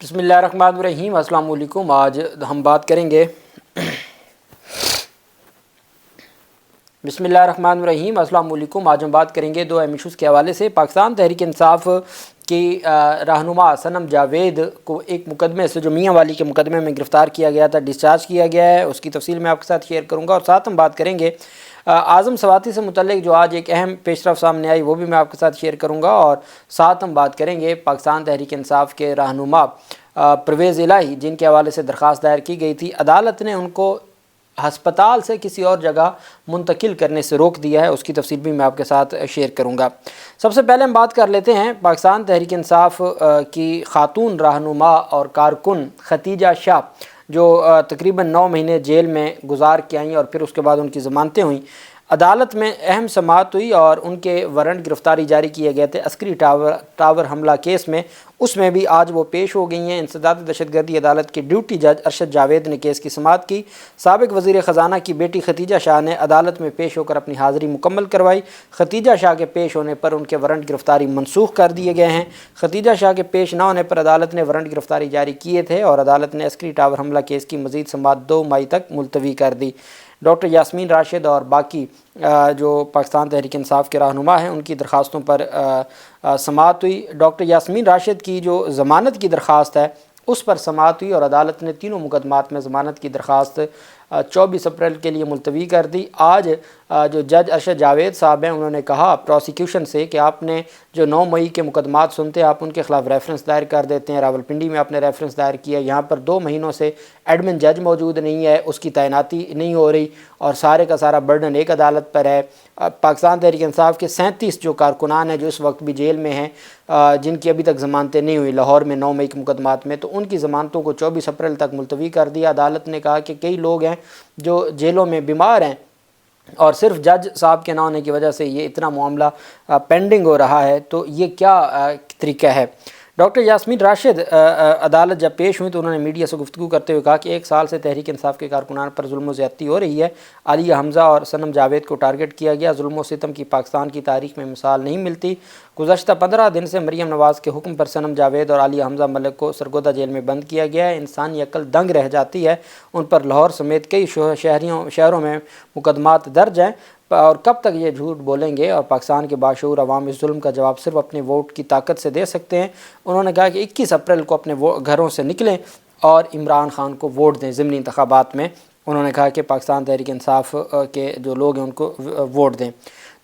بسم اللہ الرحمن الرحیم۔ السلام علیکم۔ آج ہم بات کریں گے دو اہم ایشوز کے حوالے سے۔ پاکستان تحریک انصاف کی رہنما صنم جاوید کو ایک مقدمے سے جو میاں والی کے مقدمے میں گرفتار کیا گیا تھا، ڈسچارج کیا گیا ہے، اس کی تفصیل میں آپ کے ساتھ شیئر کروں گا، اور ساتھ ہم بات کریں گے اعظم سواتی سے متعلق جو آج ایک اہم پیش رفت سامنے آئی، وہ بھی میں آپ کے ساتھ شیئر کروں گا، اور ساتھ ہم بات کریں گے پاکستان تحریک انصاف کے رہنما پرویز الہی، جن کے حوالے سے درخواست دائر کی گئی تھی۔ عدالت نے ان کو ہسپتال سے کسی اور جگہ منتقل کرنے سے روک دیا ہے، اس کی تفصیل بھی میں آپ کے ساتھ شیئر کروں گا۔ سب سے پہلے ہم بات کر لیتے ہیں پاکستان تحریک انصاف کی خاتون رہنما اور کارکن ختیجہ شاہ، جو تقریباً 9 مہینے جیل میں گزار کے آئیں اور پھر اس کے بعد ان کی ضمانتیں ہوئیں۔ عدالت میں اہم سماعت ہوئی اور ان کے وارنٹ گرفتاری جاری کیے گئے تھے عسکری ٹاور حملہ کیس میں، اس میں بھی آج وہ پیش ہو گئی ہیں۔ انسداد دہشت گردی عدالت کے ڈیوٹی جج ارشد جاوید نے کیس کی سماعت کی۔ سابق وزیر خزانہ کی بیٹی ختیجہ شاہ نے عدالت میں پیش ہو کر اپنی حاضری مکمل کروائی۔ ختیجہ شاہ کے پیش ہونے پر ان کے وارنٹ گرفتاری منسوخ کر دیے گئے ہیں۔ ختیجہ شاہ کے پیش نہ ہونے پر عدالت نے وارنٹ گرفتاری جاری کیے تھے اور عدالت نے عسکری ٹاور حملہ کیس کی مزید سماعت 2 مئی تک ملتوی کر دی۔ ڈاکٹر یاسمین راشد اور باقی جو پاکستان تحریک انصاف کے رہنما ہیں، ان کی درخواستوں پر سماعت ہوئی۔ ڈاکٹر یاسمین راشد کی جو ضمانت کی درخواست ہے، اس پر سماعت ہوئی اور عدالت نے تینوں مقدمات میں ضمانت کی درخواست 24 اپریل کے لیے ملتوی کر دی۔ آج جو جج ارشد جاوید صاحب ہیں، انہوں نے کہا پروسیکیوشن سے کہ آپ نے جو 9 مئی کے مقدمات سنتے ہیں، آپ ان کے خلاف ریفرنس دائر کر دیتے ہیں۔ راولپنڈی میں آپ نے ریفرنس دائر کیا، یہاں پر 2 مہینوں سے ایڈمن جج موجود نہیں ہے، اس کی تعیناتی نہیں ہو رہی اور سارے کا سارا برڈن ایک عدالت پر ہے۔ پاکستان تحریک انصاف کے 37 جو کارکنان ہیں جو اس وقت بھی جیل میں ہیں، جن کی ابھی تک ضمانتیں نہیں ہوئی لاہور میں 9 مئی کے مقدمات میں، تو ان کی ضمانتوں کو 24 اپریل تک ملتوی کر دیا۔ عدالت نے کہا کہ کئی لوگ ہیں جو جیلوں میں بیمار ہیں اور صرف جج صاحب کے نہ ہونے کی وجہ سے یہ اتنا معاملہ پینڈنگ ہو رہا ہے، تو یہ کیا طریقہ ہے۔ ڈاکٹر یاسمین راشد عدالت جب پیش ہوئی تو انہوں نے میڈیا سے گفتگو کرتے ہوئے کہا کہ 1 سال سے تحریک انصاف کے کارکنان پر ظلم و زیادتی ہو رہی ہے۔ عالیہ حمزہ اور صنم جاوید کو ٹارگٹ کیا گیا۔ ظلم و ستم کی پاکستان کی تاریخ میں مثال نہیں ملتی۔ گزشتہ 15 دن سے مریم نواز کے حکم پر صنم جاوید اور عالیہ حمزہ ملک کو سرگودا جیل میں بند کیا گیا ہے۔ انسانی عقل دنگ رہ جاتی ہے۔ ان پر لاہور سمیت کئی شہروں میں مقدمات درج ہیں، اور کب تک یہ جھوٹ بولیں گے، اور پاکستان کے باشعور عوام اس ظلم کا جواب صرف اپنے ووٹ کی طاقت سے دے سکتے ہیں۔ انہوں نے کہا کہ 21 اپریل کو اپنے گھروں سے نکلیں اور عمران خان کو ووٹ دیں ضمنی انتخابات میں۔ انہوں نے کہا کہ پاکستان تحریک انصاف کے جو لوگ ہیں ان کو ووٹ دیں۔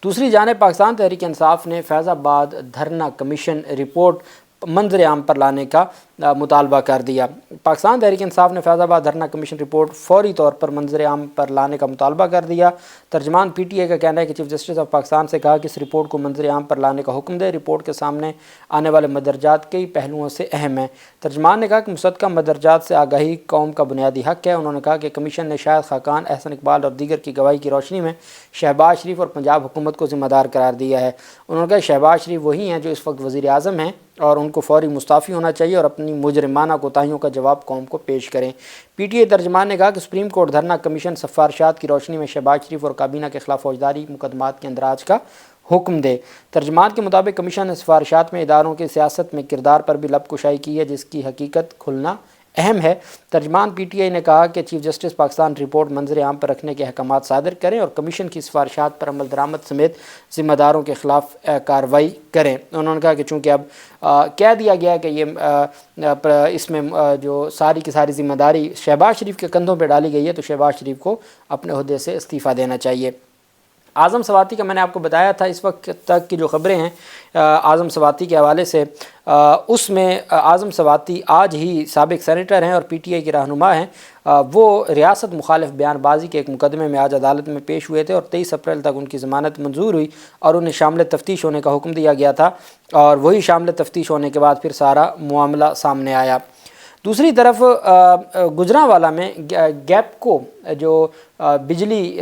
دوسری جانب پاکستان تحریک انصاف نے فیض آباد دھرنا کمیشن رپورٹ منظر عام پر لانے کا مطالبہ کر دیا۔ پاکستان تحریک انصاف نے فیض آباد دھرنا کمیشن رپورٹ فوری طور پر منظر عام پر لانے کا مطالبہ کر دیا۔ ترجمان پی ٹی آئی کا کہنا ہے کہ چیف جسٹس آف پاکستان سے کہا کہ اس رپورٹ کو منظر عام پر لانے کا حکم دے۔ رپورٹ کے سامنے آنے والے مدرجات کئی پہلوؤں سے اہم ہیں۔ ترجمان نے کہا کہ مصدقہ مدرجات سے آگاہی قوم کا بنیادی حق ہے۔ انہوں نے کہا کہ کمیشن نے شاہد خاقان، احسن اقبال اور دیگر کی گواہی کی روشنی میں شہباز شریف اور پنجاب حکومت کو ذمہ دار قرار دیا ہے۔ انہوں نے کہا کہ شہباز شریف وہی ہیں جو اس وقت وزیر اعظم ہیں اور ان کو فوری مستعفی ہونا چاہیے اور اپنی مجرمانہ کوتاہیوں کا جواب قوم کو پیش کریں۔ پی ٹی آئی ترجمان نے کہا کہ سپریم کورٹ دھرنا کمیشن سفارشات کی روشنی میں شہباز شریف اور کابینہ کے خلاف فوجداری مقدمات کے اندراج کا حکم دے۔ ترجمان کے مطابق کمیشن نے سفارشات میں اداروں کی سیاست میں کردار پر بھی لب کشائی کی ہے، جس کی حقیقت کھلنا اہم ہے۔ ترجمان پی ٹی آئی نے کہا کہ چیف جسٹس پاکستان رپورٹ منظر عام پر رکھنے کے احکامات صادر کریں اور کمیشن کی سفارشات پر عمل درآمد سمیت ذمہ داروں کے خلاف کارروائی کریں۔ انہوں نے کہا کہ چونکہ اب کہہ دیا گیا کہ یہ اس میں جو ساری کی ساری ذمہ داری شہباز شریف کے کندھوں پہ ڈالی گئی ہے، تو شہباز شریف کو اپنے عہدے سے استعفیٰ دینا چاہیے۔ اعظم سواتی کا میں نے آپ کو بتایا تھا، اس وقت تک کی جو خبریں ہیں اعظم سواتی کے حوالے سے، اس میں اعظم سواتی آج ہی سابق سینیٹر ہیں اور پی ٹی آئی کے رہنما ہیں۔ وہ ریاست مخالف بیان بازی کے ایک مقدمے میں آج عدالت میں پیش ہوئے تھے اور 23 اپریل تک ان کی ضمانت منظور ہوئی اور انہیں شامل تفتیش ہونے کا حکم دیا گیا تھا، اور وہی شامل تفتیش ہونے کے بعد پھر سارا معاملہ سامنے آیا۔ دوسری طرف گجرانوالہ میں گیپکو جو بجلی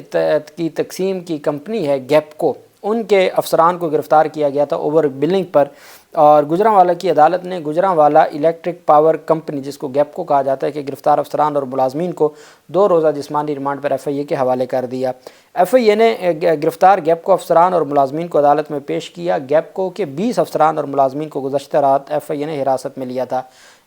کی تقسیم کی کمپنی ہے گیپکو، ان کے افسران کو گرفتار کیا گیا تھا اوور بلنگ پر، اور گجرانوالہ کی عدالت نے گجرانوالہ الیکٹرک پاور کمپنی جس کو گیپکو کہا جاتا ہے کہ گرفتار افسران اور ملازمین کو 2 روزہ جسمانی ریمانڈ پر ایف آئی اے کے حوالے کر دیا۔ ایف آئی اے نے گرفتار گیپکو افسران اور ملازمین کو عدالت میں پیش کیا۔ گیپکو کے 20 افسران اور ملازمین کو گزشتہ رات ایف آئی اے نے حراست میں لیا تھا۔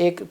1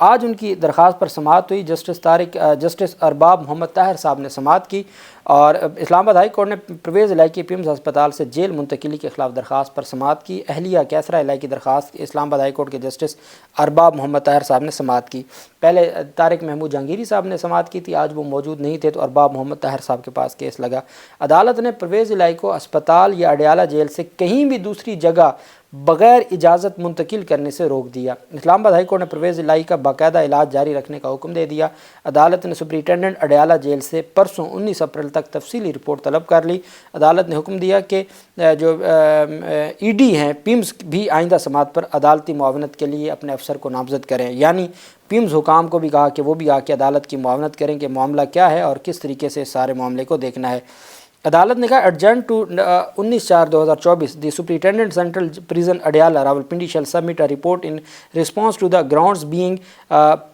آج ان کی درخواست پر سماعت ہوئی۔ جسٹس ارباب محمد طاہر صاحب نے سماعت کی اور اسلام آباد ہائی کورٹ نے پرویز الہی کی پیمز ہسپتال سے جیل منتقلی کے خلاف درخواست پر سماعت کی۔ اہلیہ کیسرا الہی کی درخواست اسلام آباد ہائی کورٹ کے جسٹس ارباب محمد طاہر صاحب نے سماعت کی۔ پہلے طارق محمود جہانگیری صاحب نے سماعت کی تھی، آج وہ موجود نہیں تھے تو ارباب محمد طاہر صاحب کے پاس کیس لگا۔ عدالت نے پرویز الہی کو اسپتال یا اڈیالہ جیل سے کہیں بھی دوسری جگہ بغیر اجازت منتقل کرنے سے روک دیا۔ اسلام آباد ہائی کورٹ نے پرویز الہی کا باقاعدہ علاج جاری رکھنے کا حکم دے دیا۔ عدالت نے سپرنٹینڈنٹ اڈیالہ جیل سے پرسوں 19 اپریل تک تفصیلی رپورٹ طلب کر لی۔ عدالت نے حکم دیا کہ جو ای ڈی ہیں پیمز بھی آئندہ سماعت پر عدالتی معاونت کے لیے اپنے افسر کو نامزد کریں، یعنی پیمز حکام کو بھی کہا کہ وہ بھی آ کے عدالت کی معاونت کریں کہ معاملہ کیا ہے اور کس طریقے سے اس سارے معاملے کو دیکھنا ہے۔ عدالت نے کہا adjourned to 19/4/2024 the superintendent central prison Adiala Rawalpindi shall submit a report in response to the grounds being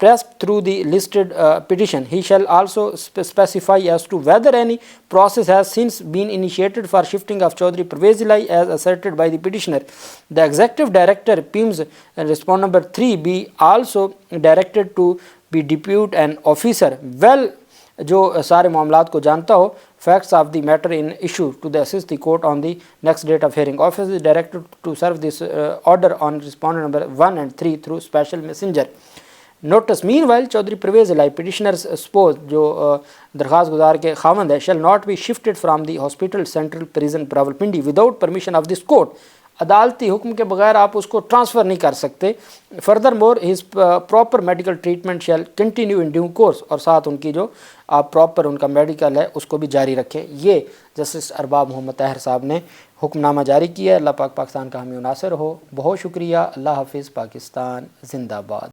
pressed through the listed petition. He shall also specify as to whether any process has since been initiated for shifting of Chaudhry Pervez Ilahi as asserted by the petitioner. The Executive Director PIMS respond number 3 be also directed to be depute an officer well جو سارے معاملات کو جانتا ہو facts of the matter in issue to the assist the court on the next date of hearing. Office is directed to serve this order on respondent number 1 and 3 through special messenger. Notice meanwhile Chaudhry Pervez Ilahi petitioner's spouse جو درخواست گزار کے خاوند ہے shall not be shifted from the hospital central prison Rawalpindi without permission of this court. عدالتی حکم کے بغیر آپ اس کو ٹرانسفر نہیں کر سکتے۔ Further more his proper medical treatment shall continue in due course, اور ساتھ ان کی جو آپ پراپر ان کا میڈیکل ہے اس کو بھی جاری رکھیں۔ یہ جسٹس ارباب محمد طاہر صاحب نے حکم نامہ جاری کیا ہے۔ اللہ پاک پاکستان کا حامی و ناصر ہو۔ بہت شکریہ۔ اللہ حافظ۔ پاکستان زندہ باد۔